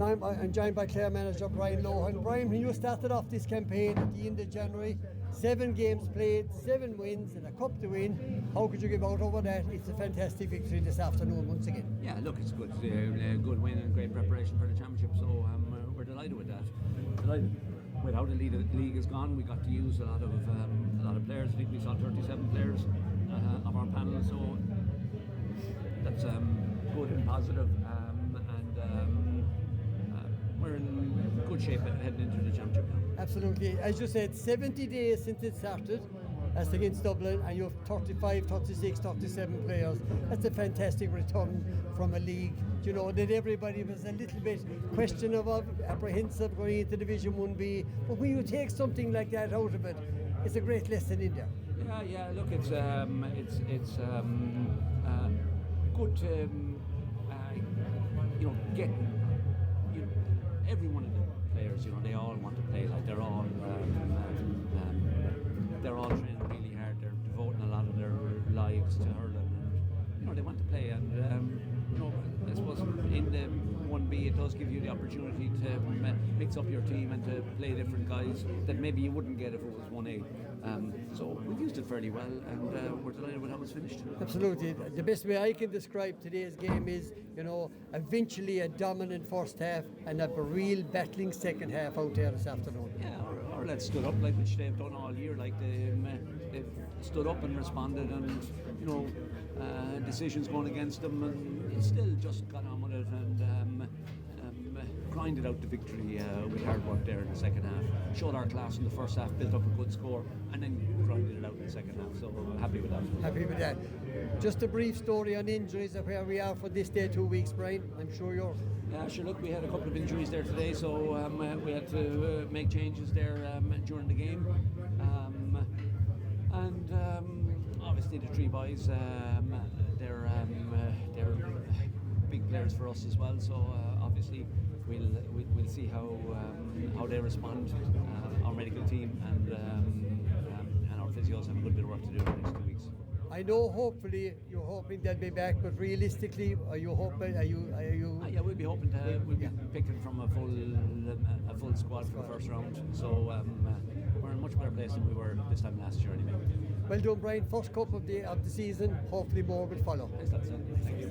I'm joined by Clare manager Brian Lohan. Brian, when you started off this campaign at the end of January, 7 games played, 7 wins and a cup to win. How could you give out over that? It's a fantastic victory this afternoon once again. Yeah, look, it's good. Good win and great preparation for the championship. So we're delighted with that. Delighted with how the league has gone. We got to use a lot of players. I think we saw 37 players of our panel. So that's good and positive. We're in good shape heading into the championship now. Absolutely. As you said, 70 days since it started. That's against Dublin, and you have 35, 36, 37 players. That's a fantastic return from a league. You know, that everybody was a little bit questionable, apprehensive going into Division 1B. But when you take something like that out of it, it's a great lesson in there. Yeah. Look, it's good to get every one of the players. They all want to play. Like they're all training really hard. They're devoting a lot of their lives to hurling, and they want to play. And I suppose in the 1B it does give you the opportunity to mix up your team and to play different guys that maybe you wouldn't get if it was 1A. So we've used it fairly well, and we're delighted with how it's finished. Absolutely. The best way I can describe today's game is, eventually a dominant first half and a real battling second half out there this afternoon. Yeah, our lads stood up like which they've done all year. Like they've stood up and responded, and decisions going against them, and still just got on with it and grinded out the victory with hard work there in the second half. Showed our class in the first half, built up a good score, and then grinded it out in the second half. So I'm happy with that. Happy with that. Just a brief story on injuries of where we are for this day, 2 weeks, Brian. I'm sure you're... Yeah, sure. Look, we had a couple of injuries there today, so we had to make changes there during the game. Obviously the 3 boys, they're big players for us as well. So obviously we'll see how they respond. Our medical team and our physios have a good bit of work to do in the next 2 weeks. I know. Hopefully, you're hoping they'll be back, but realistically, are you hoping? Are you? Yeah, we'll be hoping to. We'll be picking from a full squad for the first round. So we're in a much better place than we were this time last year, anyway. Well done, Brian. First cup of the season. Hopefully, more will follow. Thank you.